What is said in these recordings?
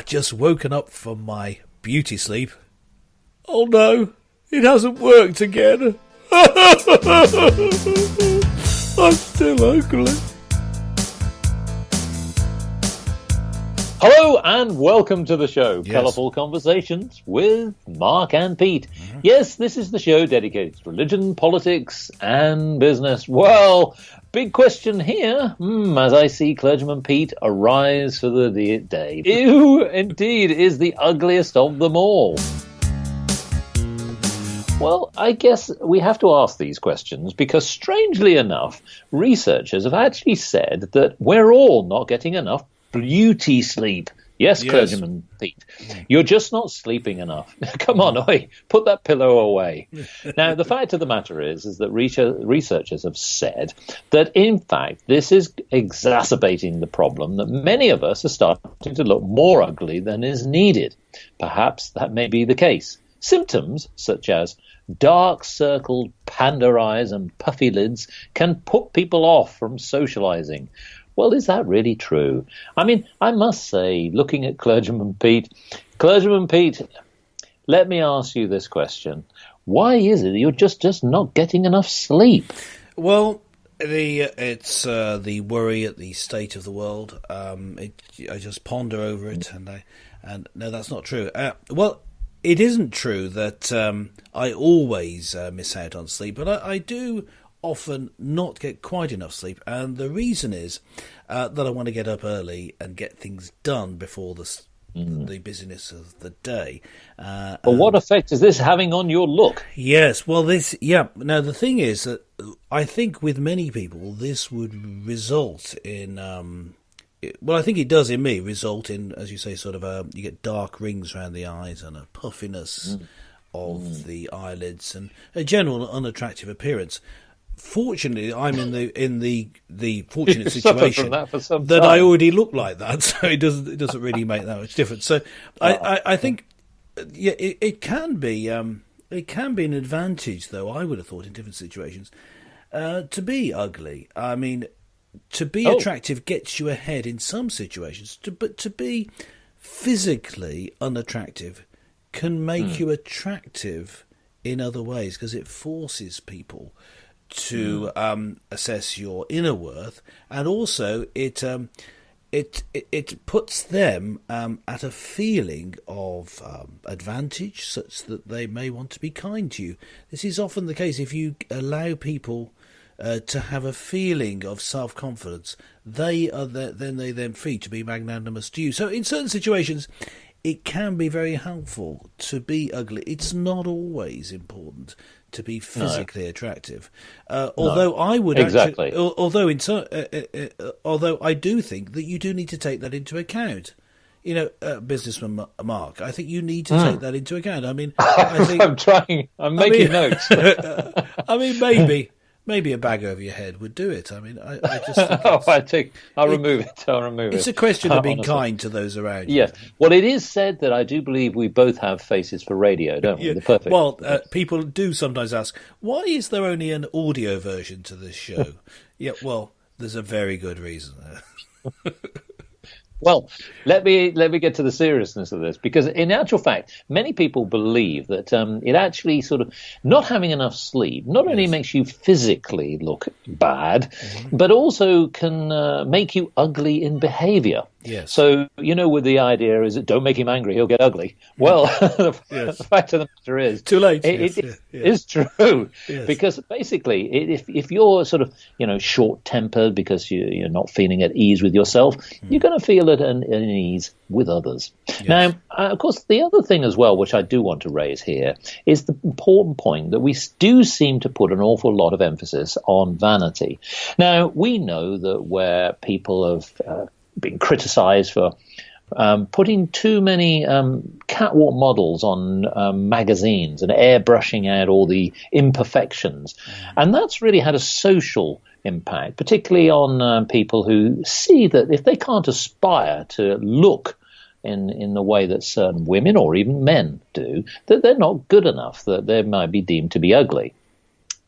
Just woken up from my beauty sleep. Oh no, it hasn't worked again. I'm still ugly. Hello and welcome to the show, Yes. Colourful Conversations with Mark and Pete. Yes, this is the show dedicated to religion, politics and business. Well, big question here, as I see Clergyman Pete arise for the day. Who indeed is the ugliest of them all? Well, I guess we have to ask these questions because, strangely enough, researchers have actually said that we're all not getting enough beauty sleep. Yes, Clergyman Pete, you're just not sleeping enough. Come on, oi, put that pillow away. Now, the fact of the matter is that researchers have said that, in fact, this is exacerbating the problem that many of us are starting to look more ugly than is needed. Perhaps that may be the case. Symptoms such as dark-circled panda eyes and puffy lids can put people off from socializing. Well, is that really true? I mean, I must say, looking at Clergyman Pete, let me ask you this question. Why is it you're just not getting enough sleep? Well, it's the worry at the state of the world. I just ponder over it, and no, that's not true. Well, it isn't true that I always miss out on sleep, but I do often not get quite enough sleep, and the reason is that I want to get up early and get things done before the busyness of the day. But what effect is this having on your look? Yes, well, now the thing is that I think with many people this would result in well, I think it does in me result in, as you say, sort of you get dark rings around the eyes and a puffiness of the eyelids and a general unattractive appearance. Fortunately, I'm in the fortunate situation that I already look like that, so it doesn't really make that much difference. So I think it can be an advantage, though I would have thought in different situations to be ugly. I mean, to be attractive gets you ahead in some situations, but to be physically unattractive can make you attractive in other ways because it forces people to assess your inner worth, and also it puts them at a feeling of advantage, such that they may want to be kind to you. This is often the case if you allow people to have a feeling of self-confidence. They are then free to be magnanimous to you. So in certain situations, it can be very helpful to be ugly. It's not always important to be physically attractive. Although I would exactly. Although I do think that you do need to take that into account. You know, businessman Mark, I think you need to take that into account. I mean, I think I'm making notes. I mean, maybe a bag over your head would do it. I mean, I just think I'll remove it. It's a question of being kind to those around you. Yes. Well, it is said that I do believe we both have faces for radio, don't we? Yeah. The perfect. Well, people do sometimes ask, why is there only an audio version to this show? Yeah, well, there's a very good reason there. Well, let me get to the seriousness of this, because in actual fact, many people believe that it actually sort of not having enough sleep not only makes you physically look bad, but also can make you ugly in behavior. Yes. So, with the idea is that don't make him angry, he'll get ugly. Well, the fact of the matter is, too late. It is true. Yes. Because basically, if you're sort of, short-tempered because you're not feeling at ease with yourself, you're going to feel at ease with others. Yes. Now, of course, the other thing as well, which I do want to raise here, is the important point that we do seem to put an awful lot of emphasis on vanity. Now, we know that where people have been criticised for putting too many catwalk models on magazines and airbrushing out all the imperfections. And that's really had a social impact, particularly on people who see that if they can't aspire to look in the way that certain women or even men do, that they're not good enough, that they might be deemed to be ugly.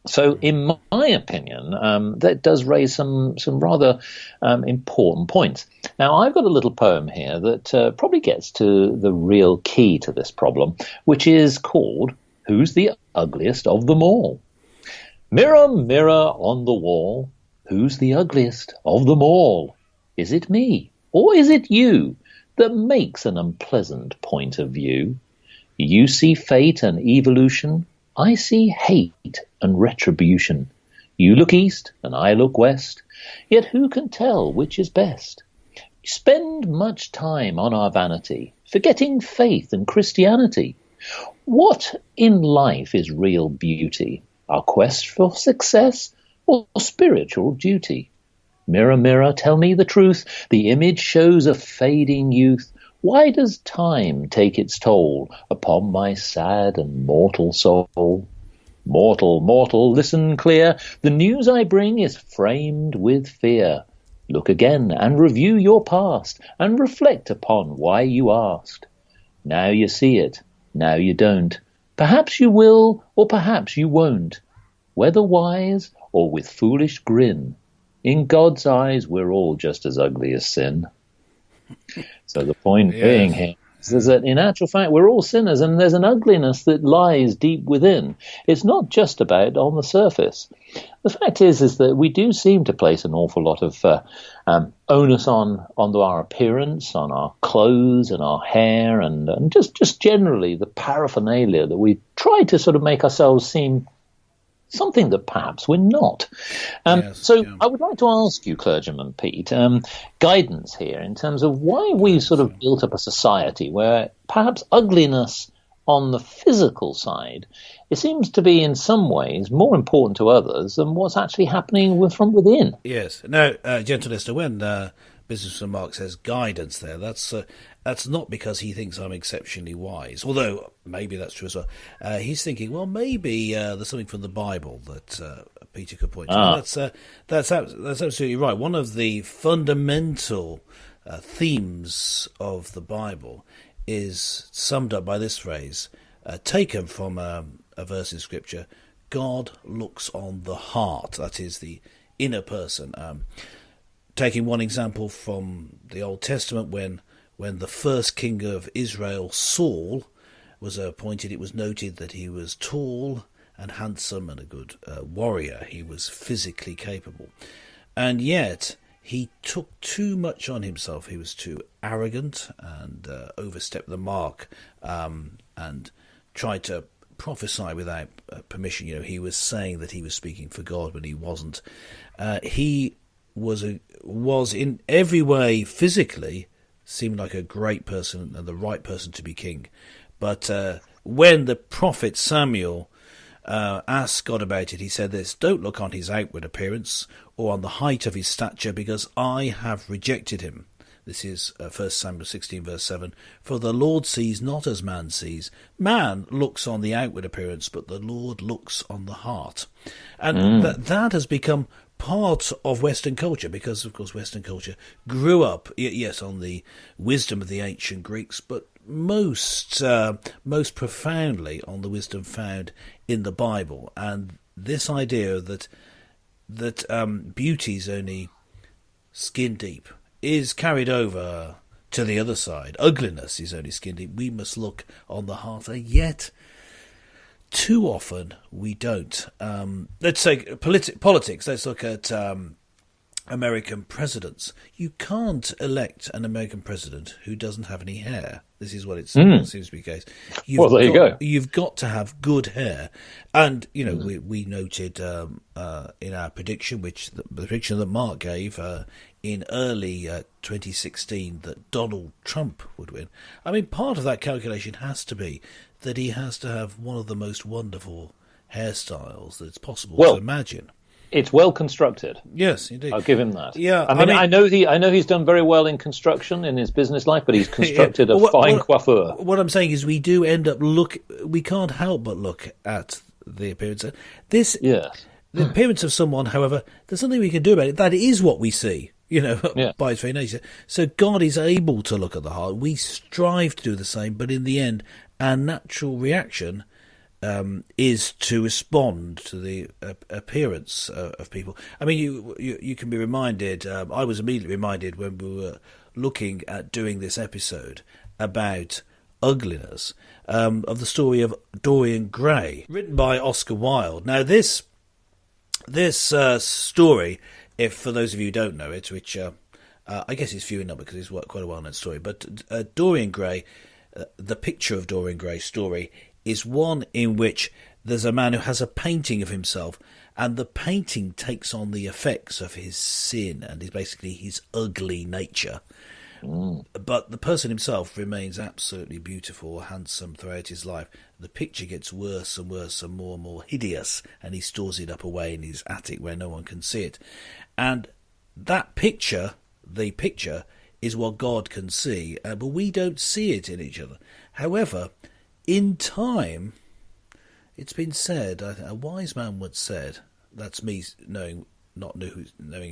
So, in my opinion, that does raise some rather important points. Now, I've got a little poem here that probably gets to the real key to this problem, which is called "Who's the Ugliest of Them All?" Mirror, mirror on the wall, who's the ugliest of them all? Is it me, or is it you, that makes an unpleasant point of view? You see fate and evolution, I see hate and retribution. You look east and I look west, yet who can tell which is best? We spend much time on our vanity, forgetting faith and Christianity. What in life is real beauty? Our quest for success or spiritual duty? Mirror, mirror, tell me the truth. The image shows a fading youth. Why does time take its toll upon my sad and mortal soul? Mortal, mortal, listen clear. The news I bring is framed with fear. Look again and review your past and reflect upon why you asked. Now you see it, now you don't. Perhaps you will, or perhaps you won't. Whether wise or with foolish grin, in God's eyes we're all just as ugly as sin. So the point being here is that in actual fact we're all sinners, and there's an ugliness that lies deep within. It's not just about on the surface. The fact is that we do seem to place an awful lot of onus onto our appearance, on our clothes and our hair, and just generally the paraphernalia that we try to sort of make ourselves seem something that perhaps we're not. I would like to ask you, Clergyman Pete, guidance here in terms of why we sort of built up a society where perhaps ugliness on the physical side, it seems to be in some ways more important to others than what's actually happening from within. Yes. Now, gentle listener, when Businessman Mark says guidance there, that's not because he thinks I'm exceptionally wise, although maybe that's true as well. He's thinking, well, maybe there's something from the Bible that Peter could point to. That's absolutely right. One of the fundamental themes of the Bible is summed up by this phrase, taken from a verse in Scripture: God looks on the heart. That is the inner person. Taking one example from the Old Testament, when the first king of Israel, Saul, was appointed, it was noted that he was tall and handsome and a good warrior. He was physically capable. And yet he took too much on himself. He was too arrogant and overstepped the mark and tried to prophesy without permission. He was saying that he was speaking for God when he wasn't. He was in every way physically seemed like a great person and the right person to be king. But when the prophet Samuel asked God about it, he said this: "Don't look on his outward appearance or on the height of his stature, because I have rejected him." This is 1 Samuel 16 verse 7. "For the Lord sees not as man sees. Man looks on the outward appearance, but the Lord looks on the heart." And that has become part of Western culture, because of course Western culture grew up, yes, on the wisdom of the ancient Greeks, but most profoundly on the wisdom found in the Bible. And this idea that beauty is only skin deep is carried over to the other side. Ugliness is only skin deep. We must look on the heart, and yet too often we don't. Let's say politics. Let's look at American presidents. You can't elect an American president who doesn't have any hair. This is what it seems to be the case. There you go. You've got to have good hair. And, we noted in our prediction, the prediction that Mark gave in early 2016, that Donald Trump would win. I mean, part of that calculation has to be that he has to have one of the most wonderful hairstyles that it's possible to imagine. It's well constructed. Yes, indeed. I'll give him that. Yeah, I know he's done very well in construction in his business life, but he's constructed a fine coiffure. What I'm saying is, we do end up we can't help but look at the appearance. The appearance of someone, however, there's something we can do about it. That is what we see, by its very nature. So God is able to look at the heart. We strive to do the same, but in the end, our natural reaction is to respond to the appearance of people. I mean, you can be reminded. I was immediately reminded when we were looking at doing this episode about ugliness, of the story of Dorian Gray, written by Oscar Wilde. Now, this story, if for those of you who don't know it, which I guess it's few in number because it's quite a well-known story, but Dorian Gray, the picture of Dorian Gray's story is one in which there's a man who has a painting of himself, and the painting takes on the effects of his sin and is basically his ugly nature. But the person himself remains absolutely beautiful, handsome throughout his life. The picture gets worse and worse and more hideous, and he stores it up away in his attic where no one can see it. And that picture, the picture, is what God can see, but we don't see it in each other. However, in time, it's been said, a wise man once said, that's me knowing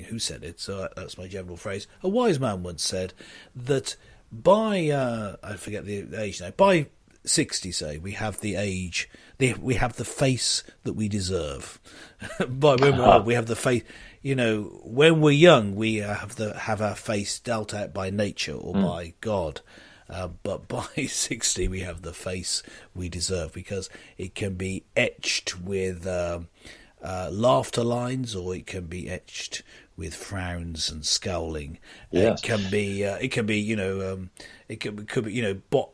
who said it, so that's my general phrase. A wise man once said that by, I forget the age now, by 60, say, we have the age, we have the face that we deserve. By when we're old, we have the face. When we're young, we have our face dealt out by nature or by God. But by 60, we have the face we deserve, because it can be etched with laughter lines, or it can be etched with frowns and scowling. Yes. It can be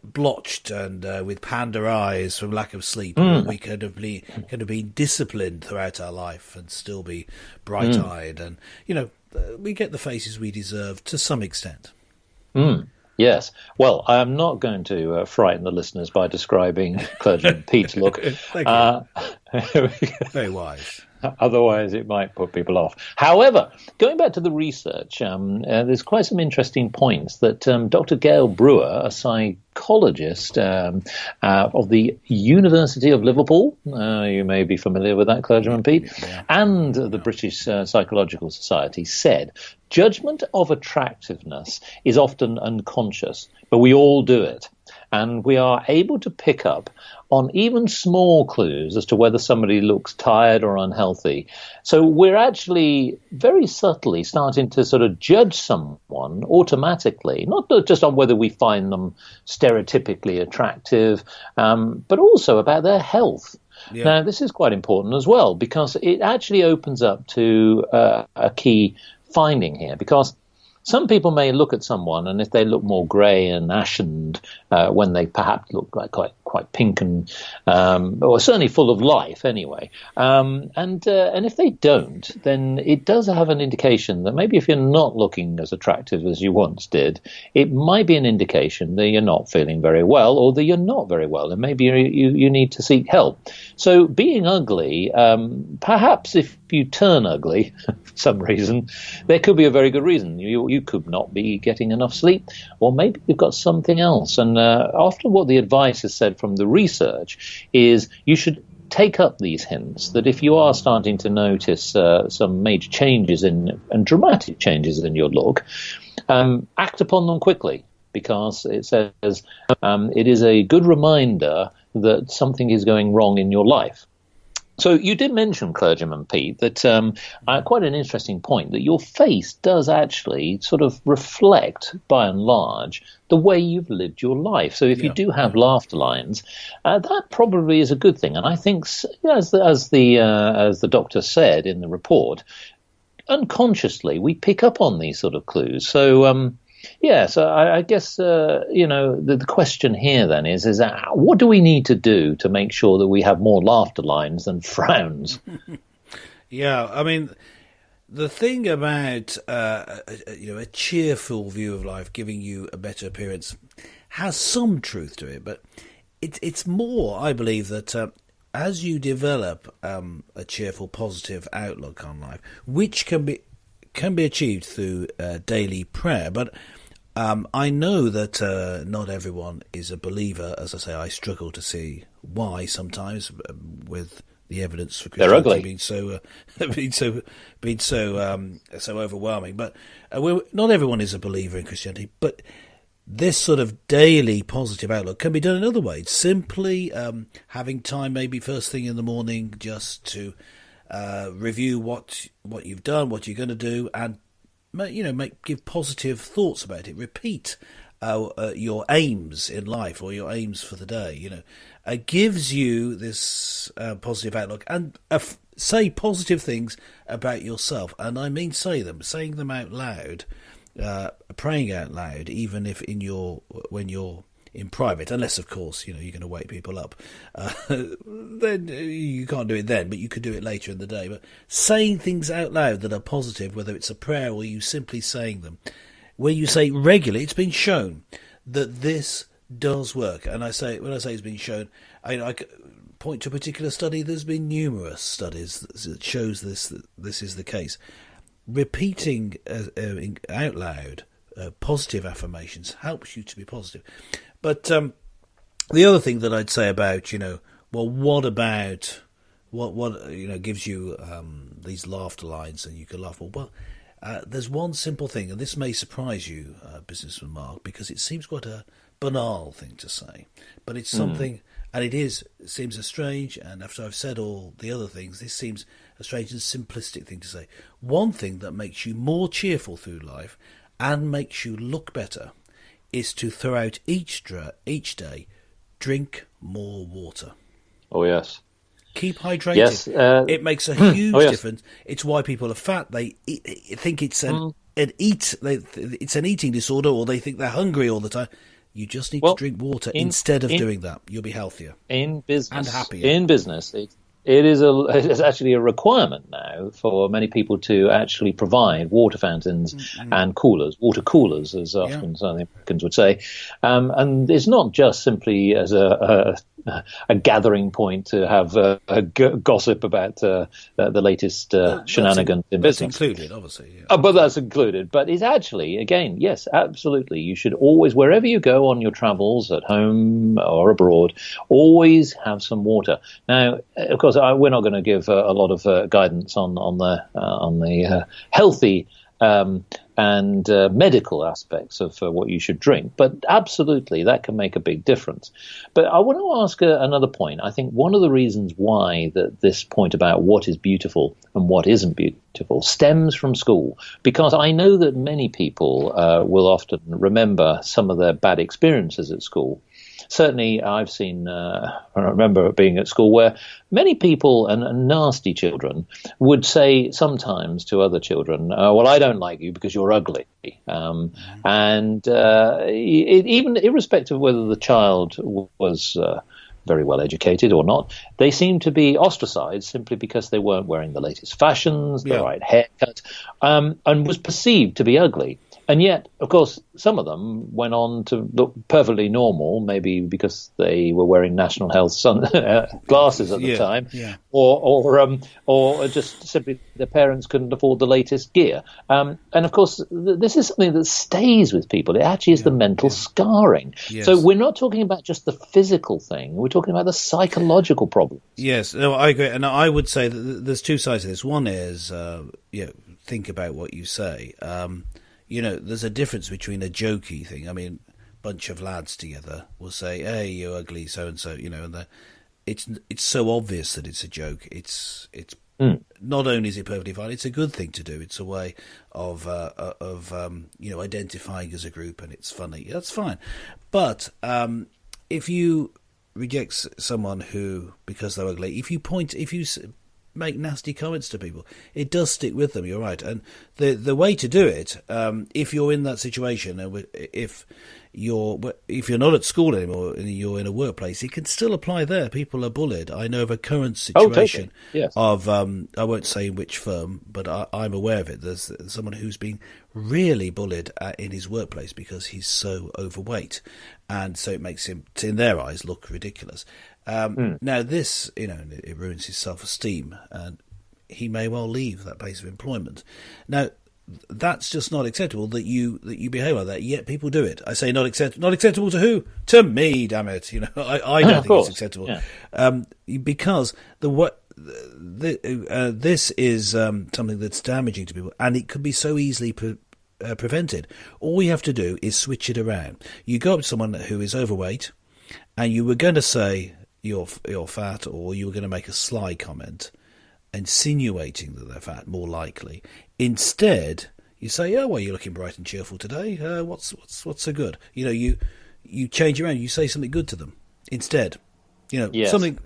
blotched and with panda eyes from lack of sleep. We could have been disciplined throughout our life and still be bright-eyed, and we get the faces we deserve to some extent. Yes. Well, I am not going to frighten the listeners by describing Clergyman Pete's look. Thank you. Very wise. Otherwise, it might put people off. However, going back to the research, there's quite some interesting points that Dr. Gail Brewer, a psychologist of the University of Liverpool, you may be familiar with that, Clergyman Pete, and the British Psychological Society, said, judgment of attractiveness is often unconscious, but we all do it. And we are able to pick up on even small clues as to whether somebody looks tired or unhealthy. So we're actually very subtly starting to sort of judge someone automatically, not just on whether we find them stereotypically attractive, but also about their health. Yeah. Now, this is quite important as well, because it actually opens up to a key finding here, because some people may look at someone, and if they look more grey and ashened when they perhaps look like quite pink and or certainly full of life anyway, and if they don't, then it does have an indication that maybe if you're not looking as attractive as you once did, it might be an indication that you're not feeling very well, or that you're not very well, and maybe you need to seek help. So being ugly, perhaps if you turn ugly for some reason, there could be a very good reason. You could not be getting enough sleep, or maybe you've got something else. And often what the advice is said from the research is you should take up these hints, that if you are starting to notice some major changes and dramatic changes in your look, act upon them quickly, because it says it is a good reminder that something is going wrong in your life. So you did mention, Clergyman Pete, that quite an interesting point, that your face does actually sort of reflect, by and large, the way you've lived your life. So if you do have laughter lines, that probably is a good thing. And I think, as the doctor said in the report, unconsciously we pick up on these sort of clues. So so I guess, the question here then is what do we need to do to make sure that we have more laughter lines than frowns? Yeah, I mean, the thing about, a cheerful view of life giving you a better appearance has some truth to it, but it's more, I believe, that as you develop a cheerful, positive outlook on life, which can be achieved through daily prayer, but I know that not everyone is a believer. As I say, I struggle to see why sometimes, with the evidence for Christianity being so overwhelming. But not everyone is a believer in Christianity. But this sort of daily positive outlook can be done in other ways. Simply having time, maybe first thing in the morning, just to review what you've done, what you're going to do, and give positive thoughts about it. Repeat your aims in life or your aims for the day. Gives you this positive outlook, and say positive things about yourself. And I mean saying them out loud. Praying out loud, even if when you're in private, unless of course you're going to wake people up, then you can't do it then, but you could do it later in the day. But saying things out loud that are positive, whether it's a prayer or you simply saying them, where you say regularly, it's been shown that this does work. And when I say it's been shown, I point to a particular study. There's been numerous studies that shows that this is the case. Repeating out loud positive affirmations helps you to be positive. But the other thing that I'd say about, what about what gives you these laughter lines and you can laugh? There's one simple thing, and this may surprise you, businessman Mark, because it seems quite a banal thing to say, but it's something, and it seems a strange, and after I've said all the other things, this seems a strange and simplistic thing to say. One thing that makes you more cheerful through life and makes you look better is to, throughout each day, drink more water. Oh, yes. Keep hydrated. Yes, it makes a huge difference. It's why people are fat. They think it's it's an eating disorder, or they think they're hungry all the time. You just need to drink water instead of doing that. You'll be healthier in business and happier. In business, it is actually a requirement now for many people to actually provide water fountains and water coolers, as often some Americans would say. And it's not just simply as a gathering point to have a gossip about the latest shenanigans in business. That's included, obviously. Yeah. But that's included. But it's actually, again, yes, absolutely. You should always, wherever you go on your travels, at home or abroad, always have some water. Now, of course, we're not going to give a lot of guidance on the healthy and medical aspects of what you should drink, but absolutely that can make a big difference. But I want to ask another point. I think one of the reasons why this point about what is beautiful and what isn't beautiful stems from school, because I know that many people will often remember some of their bad experiences at school. Certainly, I've seen, I remember being at school where many people and nasty children would say sometimes to other children, well, I don't like you because you're ugly. And even irrespective of whether the child was very well educated or not, they seemed to be ostracized simply because they weren't wearing the latest fashions, the right haircut, and was perceived to be ugly. And yet, of course, some of them went on to look perfectly normal, maybe because they were wearing National Health glasses at the time, or just simply their parents couldn't afford the latest gear. And of course, this is something that stays with people. It actually is the mental scarring. Yes. So we're not talking about just the physical thing. We're talking about the psychological problem. Yes, no, I agree. And I would say that there's two sides to this. One is, think about what you say. There's a difference between a jokey thing. I mean, a bunch of lads together will say, "Hey, you ugly so-and-so," and it's so obvious that it's a joke. It's not only is it perfectly fine, it's a good thing to do. It's a way of identifying as a group, and it's funny. That's fine. But if you reject someone who, because they're ugly, if you make nasty comments to people, it does stick with them. You're right, and the way to do it, if you're in that situation, if you're not at school anymore and you're in a workplace, it can still apply there. People are bullied. I know of a current situation of I won't say which firm, but I'm aware of it. There's someone who's been really bullied in his workplace because he's so overweight, and so it makes him, in their eyes, look ridiculous. Now this, it ruins his self-esteem, and he may well leave that place of employment. Now, that's just not acceptable that you behave like that. Yet people do it. I say not acceptable to who? To me, damn it! I don't think it's acceptable, because this is something that's damaging to people, and it could be so easily prevented. All you have to do is switch it around. You go up to someone who is overweight, and you were going to say you're fat, or you were going to make a sly comment, insinuating that they're fat, more likely. Instead, you say, "Oh, well, you're looking bright and cheerful today. What's so good?" You change around. You say something good to them instead. Yes. Something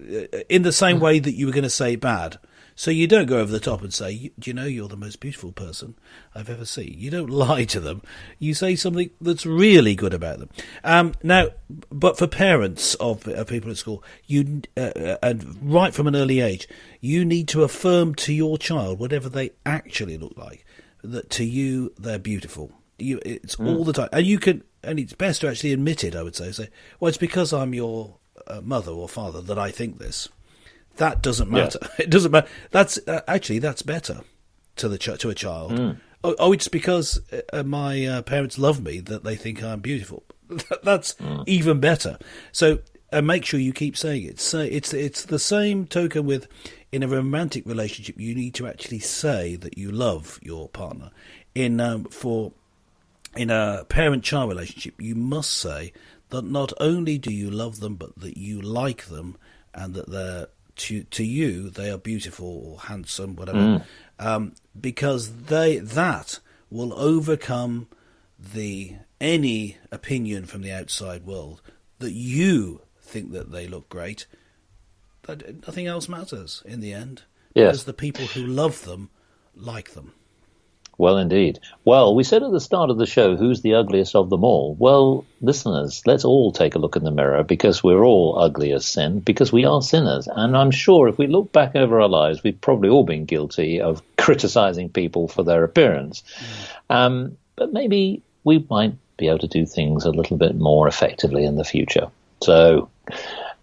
in the same way that you were going to say bad. So you don't go over the top and say, "Do you know you're the most beautiful person I've ever seen?" You don't lie to them. You say something that's really good about them. Now, but for parents of people at school, and right from an early age, you need to affirm to your child, whatever they actually look like, that to you they're beautiful. It's all the time, and it's best to actually admit it. I would say, "Well, it's because I'm your mother or father that I think this." That doesn't matter. Yeah. It doesn't matter. That's better to a child. Oh, it's because my parents love me that they think I'm beautiful. That's even better. So make sure you keep saying it. So it's the same token with in a romantic relationship. You need to actually say that you love your partner. In a parent-child relationship, you must say that not only do you love them, but that you like them, and that they're to you they are beautiful or handsome, whatever, because that will overcome any opinion from the outside world that you think that they look great. That nothing else matters in the end, because the people who love them like them. Well, indeed. Well, we said at the start of the show, who's the ugliest of them all? Well, listeners, let's all take a look in the mirror, because we're all ugly as sin, because we are sinners. And I'm sure if we look back over our lives, we've probably all been guilty of criticizing people for their appearance. But maybe we might be able to do things a little bit more effectively in the future. So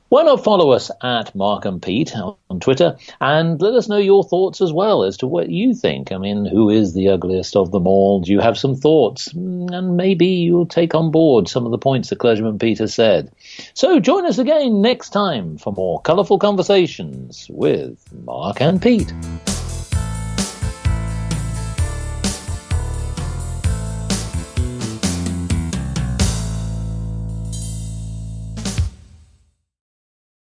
why not follow us at Mark and Pete on Twitter, and let us know your thoughts as well as to what you think. I mean, who is the ugliest of them all? Do you have some thoughts? And maybe you'll take on board some of the points that Clergyman Pete has said. So join us again next time for more colourful conversations with Mark and Pete.